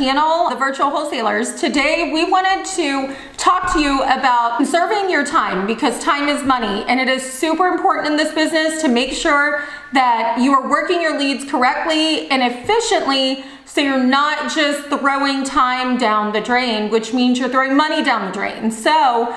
panel, the virtual wholesalers. Today we wanted to talk to you about conserving your time, because time is money, and it is super important in this business to make sure that you are working your leads correctly and efficiently, so you're not just throwing time down the drain, which means you're throwing money down the drain. So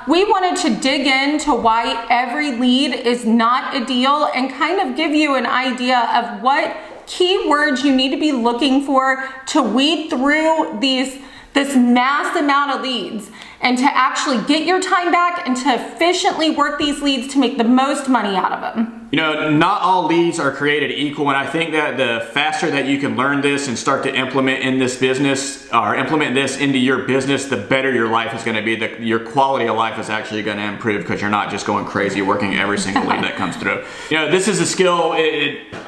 we wanted to dig into why every lead is not a deal and kind of give you an idea of what keywords you need to be looking for to weed through this mass amount of leads, and to actually get your time back and to efficiently work these leads to make the most money out of them. You know, not all leads are created equal, and I think that the faster that you can learn this and start to implement in this business, or implement this into your business, the better your life is going to be. Your quality of life is actually going to improve, because you're not just going crazy working every single lead that comes through. You know, this is a skill.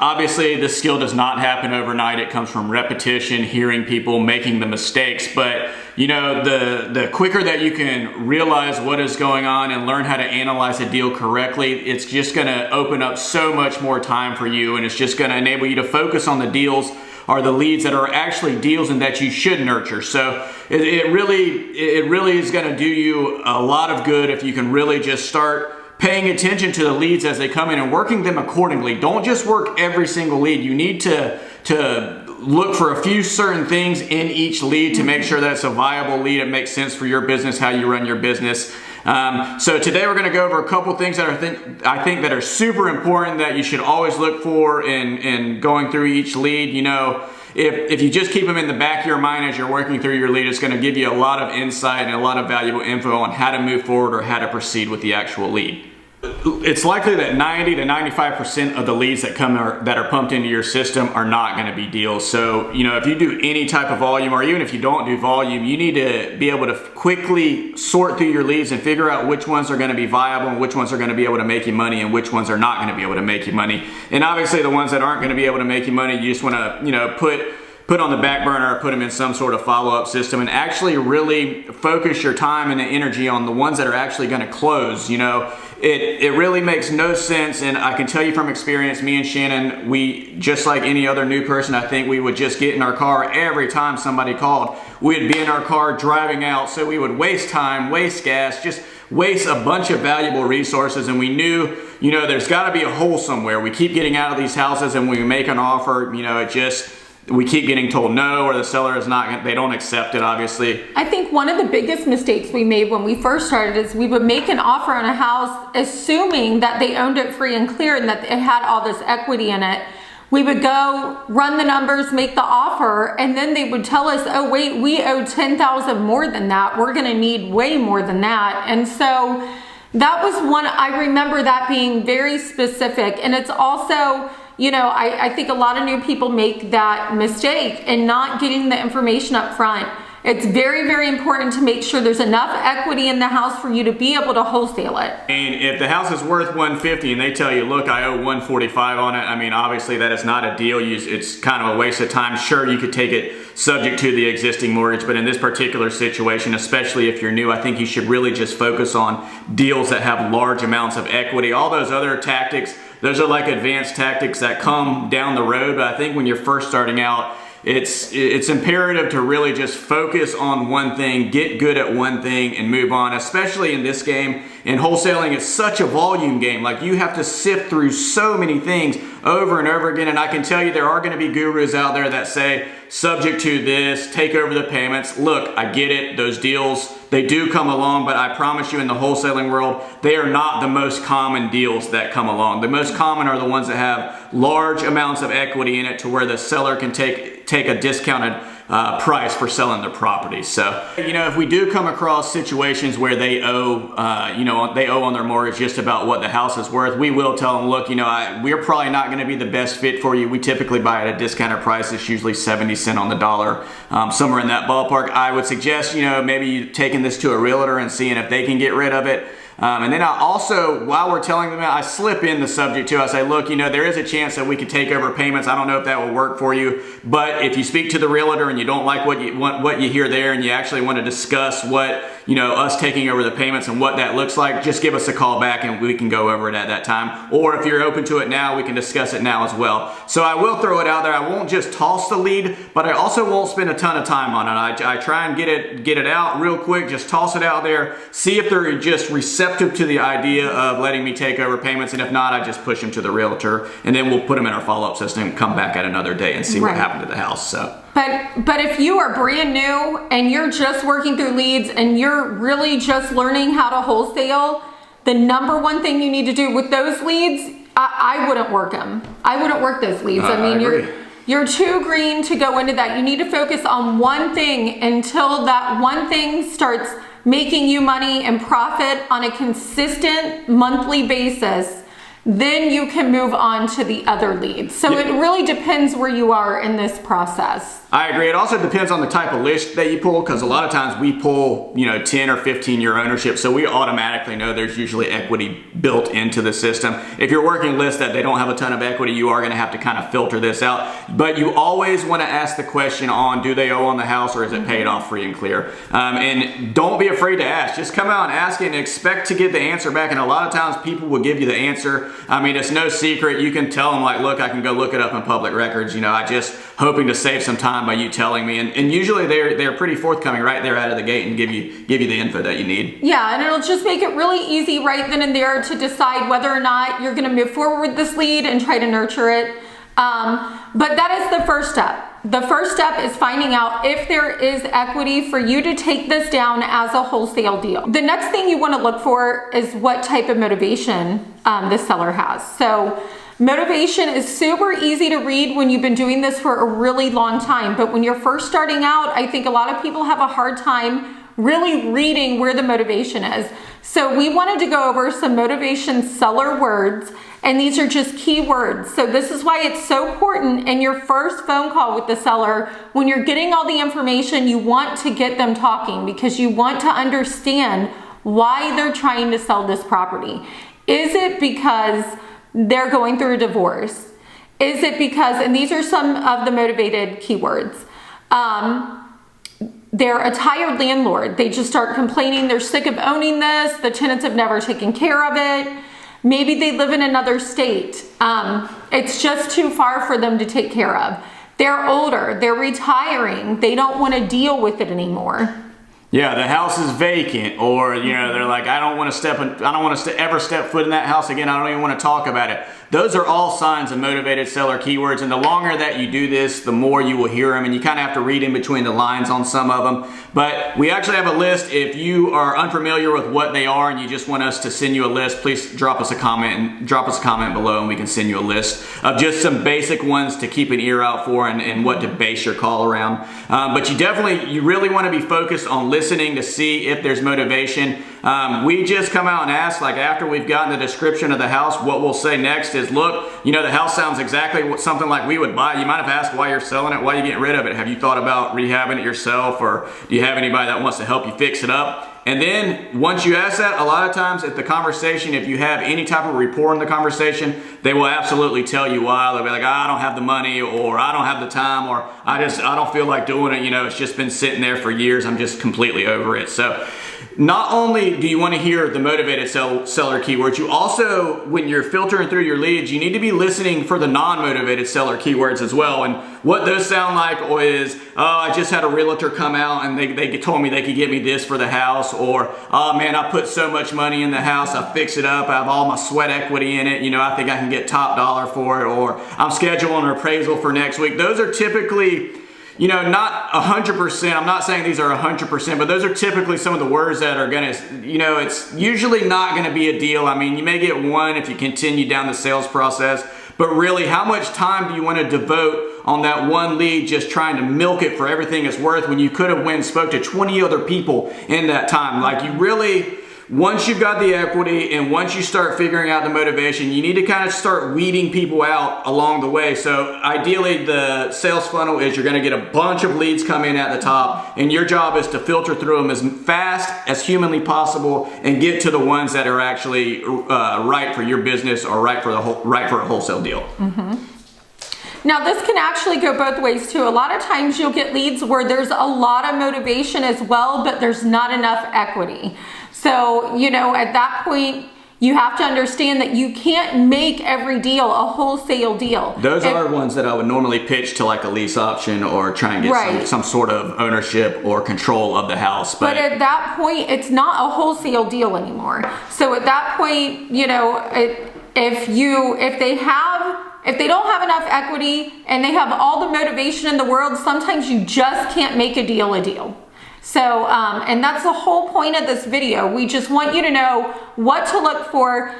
Obviously, this skill does not happen overnight. It comes from repetition, hearing people, making the mistakes. But you know, the quicker that you can realize what is going on and learn how to analyze a deal correctly, it's just going to open up so much more time for you, and it's just going to enable you to focus on the deals or the leads that are actually deals and that you should nurture. So it really is going to do you a lot of good if you can really just start paying attention to the leads as they come in and working them accordingly. Don't just work every single lead. You need to look for a few certain things in each lead to make sure that it's a viable lead. It makes sense for your business, how you run your business. So today we're going to go over a couple things that I think that are super important that you should always look for in going through each lead. You know, if you just keep them in the back of your mind as you're working through your lead, it's going to give you a lot of insight and a lot of valuable info on how to move forward or how to proceed with the actual lead. It's likely that 90 to 95% of the leads that are pumped into your system are not going to be deals. So, you know, if you do any type of volume, or even if you don't do volume, you need to be able to quickly sort through your leads and figure out which ones are going to be viable and which ones are going to be able to make you money and which ones are not going to be able to make you money. And obviously the ones that aren't going to be able to make you money, you just want to, you know, put on the back burner or put them in some sort of follow-up system, and actually really focus your time and the energy on the ones that are actually going to close. You know, it really makes no sense, and I can tell you from experience, me and Shannon, we, just like any other new person, I think we would just get in our car every time somebody called. We'd be in our car driving out, so we would waste time, waste gas, just waste a bunch of valuable resources. And we knew, you know, there's got to be a hole somewhere. We keep getting out of these houses, and when we make an offer, you know, we keep getting told no, or the seller is not, they don't accept it, obviously. I think one of the biggest mistakes we made when we first started is we would make an offer on a house assuming that they owned it free and clear and that it had all this equity in it. We would go run the numbers, make the offer, and then they would tell us, oh wait, we owe $10,000 more than that. We're gonna need way more than that. And so that was one, I remember that being very specific. And it's also, you know, I think a lot of new people make that mistake in not getting the information up front. It's very, very important to make sure there's enough equity in the house for you to be able to wholesale it. And if the house is worth $150 and they tell you, look, I owe $145 on it, I mean, obviously that is not a deal. It's kind of a waste of time. Sure, you could take it subject to the existing mortgage, but in this particular situation, especially if you're new, I think you should really just focus on deals that have large amounts of equity. All those other tactics, those are like advanced tactics that come down the road, but I think when you're first starting out, it's imperative to really just focus on one thing, get good at one thing, and move on, especially in this game. In wholesaling, it's such a volume game. Like, you have to sift through so many things over and over again, and I can tell you there are going to be gurus out there that say, subject to this, take over the payments. Look, I get it, those deals, they do come along, but I promise you, in the wholesaling world, they are not the most common deals that come along. The most common are the ones that have large amounts of equity in it, to where the seller can take a discounted price for selling their property. So, you know, if we do come across situations where they owe, they owe on their mortgage just about what the house is worth, we will tell them, look, you know, we're probably not going to be the best fit for you. We typically buy at a discounted price. It's usually 70 cents on the dollar, somewhere in that ballpark. I would suggest, you know, maybe you taking this to a realtor and seeing if they can get rid of it. And then I also, while we're telling them that, I slip in the subject too. I say, look, you know, there is a chance that we could take over payments. I don't know if that will work for you, but if you speak to the realtor and you don't like what you hear there, and you actually want to discuss what us taking over the payments and what that looks like, just give us a call back and we can go over it at that time. Or if you're open to it now, we can discuss it now as well. So I will throw it out there. I won't just toss the lead, but I also won't spend a ton of time on it. I try and get it out real quick, just toss it out there, see if they're just receptive to the idea of letting me take over payments, and if not, I just push them to the realtor, and then we'll put them in our follow-up system and come back at another day and see what happened to the house. So. But if you are brand new and you're just working through leads and you're really just learning how to wholesale, the number one thing you need to do with those leads, I wouldn't work them. I wouldn't work those leads. I mean, you're too green to go into that. You need to focus on one thing until that one thing starts making you money and profit on a consistent monthly basis. Then you can move on to the other leads. So it really depends where you are in this process. I agree. It also depends on the type of list that you pull, because a lot of times we pull, 10 or 15 year ownership, so we automatically know there's usually equity built into the system. If you're working lists that they don't have a ton of equity, you are going to have to kind of filter this out. But you always want to ask the question on, do they owe on the house, or is it paid off free and clear? And don't be afraid to ask. Just come out and ask it and expect to get the answer back. And a lot of times people will give you the answer. I mean, it's no secret. You can tell them, like, look, I can go look it up in public records. I just hoping to save some time by you telling me, and usually they're pretty forthcoming right there out of the gate and give you the info that you need. Yeah, and it'll just make it really easy right then and there to decide whether or not you're going to move forward with this lead and try to nurture it. But that is the first step. The first step is finding out if there is equity for you to take this down as a wholesale deal. The next thing you want to look for is what type of motivation the seller has. So motivation is super easy to read when you've been doing this for a really long time, but when you're first starting out, I think a lot of people have a hard time really reading where the motivation is. So we wanted to go over some motivation seller words, and these are just key words. So this is why it's so important in your first phone call with the seller. When you're getting all the information, you want to get them talking, because you want to understand why they're trying to sell this property. Is it because they're going through a divorce? Is it because, and these are some of the motivated keywords, they're a tired landlord. They just start complaining. They're sick of owning this. The tenants have never taken care of it. Maybe they live in another state. It's just too far for them to take care of. They're older. They're retiring. They don't want to deal with it anymore. Yeah, the house is vacant, or they're like, I don't want to ever step foot in that house again. I don't even want to talk about it. Those are all signs of motivated seller keywords, and the longer that you do this, the more you will hear them, and you kind of have to read in between the lines on some of them. But we actually have a list. If you are unfamiliar with what they are and you just want us to send you a list, please drop us a comment below, and we can send you a list of just some basic ones to keep an ear out for and what to base your call around. But you really want to be focused on listening to see if there's motivation. We just come out and ask, like, after we've gotten the description of the house, what we'll say next is, look, the house sounds exactly something like we would buy. You might have asked why you're selling it, why you're getting rid of it. Have you thought about rehabbing it yourself, or do you have anybody that wants to help you fix it up? And then once you ask that, a lot of times if you have any type of rapport in the conversation, they will absolutely tell you why. They'll be like, I don't have the money, or I don't have the time, or I don't feel like doing it. It's just been sitting there for years. I'm just completely over it. So not only do you want to hear the motivated seller keywords, you also, when you're filtering through your leads, you need to be listening for the non-motivated seller keywords as well. And what those sound like is, I just had a realtor come out and they told me they could get me this for the house, or, oh man, I put so much money in the house, I fix it up, I have all my sweat equity in it, I think I can get top dollar for it, or I'm scheduling an appraisal for next week. Those are typically, not 100%. I'm not saying these are 100%, but those are typically some of the words that are going to, it's usually not going to be a deal. I mean, you may get one if you continue down the sales process, but really, how much time do you want to devote on that one lead just trying to milk it for everything it's worth when you could have went and spoke to 20 other people in that time? Like, you really, once you've got the equity and once you start figuring out the motivation, you need to kind of start weeding people out along the way. So ideally, the sales funnel is you're going to get a bunch of leads come in at the top, and your job is to filter through them as fast as humanly possible and get to the ones that are actually right for your business, or right for a wholesale deal. Now this can actually go both ways too. A lot of times you'll get leads where there's a lot of motivation as well, but there's not enough equity. So, you know, at that point, you have to understand that you can't make every deal a wholesale deal. Those are ones that I would normally pitch to like a lease option or try and get some sort of ownership or control of the house. But at that point, it's not a wholesale deal anymore. So at that point, you know, if they don't have enough equity and they have all the motivation in the world, sometimes you just can't make a deal. So, and that's the whole point of this video. We just want you to know what to look for.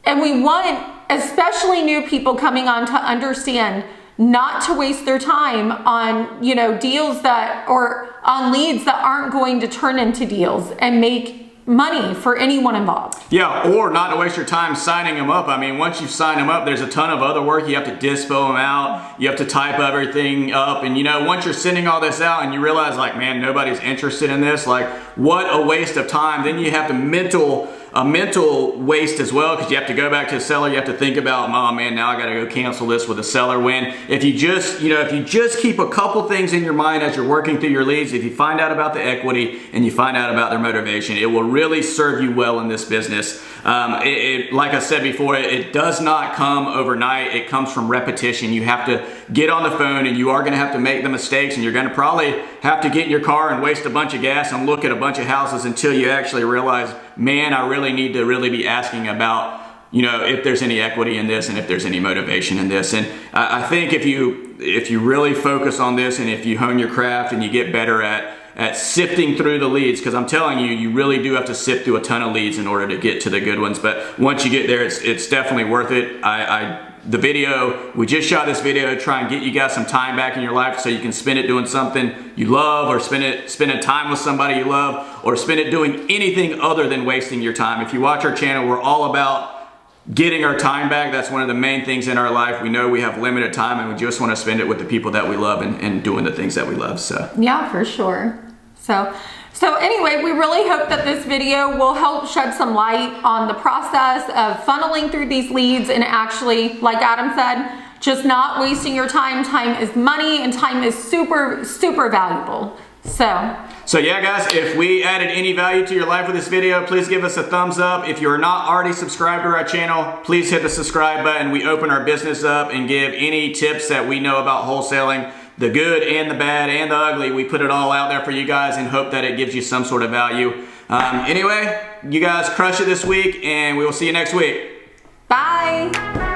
And we want, especially new people coming on, to understand not to waste their time on, you know, deals that, or on leads that aren't going to turn into deals and make money for anyone involved. Yeah, or not to waste your time signing them up. I mean, once you sign them up, there's a ton of other work. You have to dispo them out. You have to type everything up. And you know, once you're sending all this out and you realize like, man, nobody's interested in this, like what a waste of time. Then you have a mental waste as well, because you have to go back to the seller. You have to think about, oh man, now I got to go cancel this with the seller. When if you just keep a couple things in your mind as you're working through your leads, if you find out about the equity and you find out about their motivation, it will really serve you well in this business. Like I said before, it does not come overnight. It comes from repetition. You have to get on the phone and you are going to have to make the mistakes, and you're going to probably have to get in your car and waste a bunch of gas and look at a bunch of houses until you actually realize, man, I really need to be asking about, you know, if there's any equity in this and if there's any motivation in this. And I think if you really focus on this and if you hone your craft and you get better at sifting through the leads, because I'm telling you, you really do have to sift through a ton of leads in order to get to the good ones. But once you get there, it's definitely worth it. We just shot this video to try and get you guys some time back in your life so you can spend it doing something you love, or spending time with somebody you love, or spend it doing anything other than wasting your time. If you watch our channel, we're all about getting our time back. That's one of the main things in our life. We know we have limited time and we just want to spend it with the people that we love and doing the things that we love. So yeah, for sure. So anyway, we really hope that this video will help shed some light on the process of funneling through these leads and actually, like Adam said, just not wasting your time. Time is money and time is super, super valuable. So yeah, guys, if we added any value to your life with this video, please give us a thumbs up. If you're not already subscribed to our channel, please hit the subscribe button. We open our business up and give any tips that we know about wholesaling, the good and the bad and the ugly. We put it all out there for you guys and hope that it gives you some sort of value. Anyway, you guys crush it this week and we will see you next week. Bye.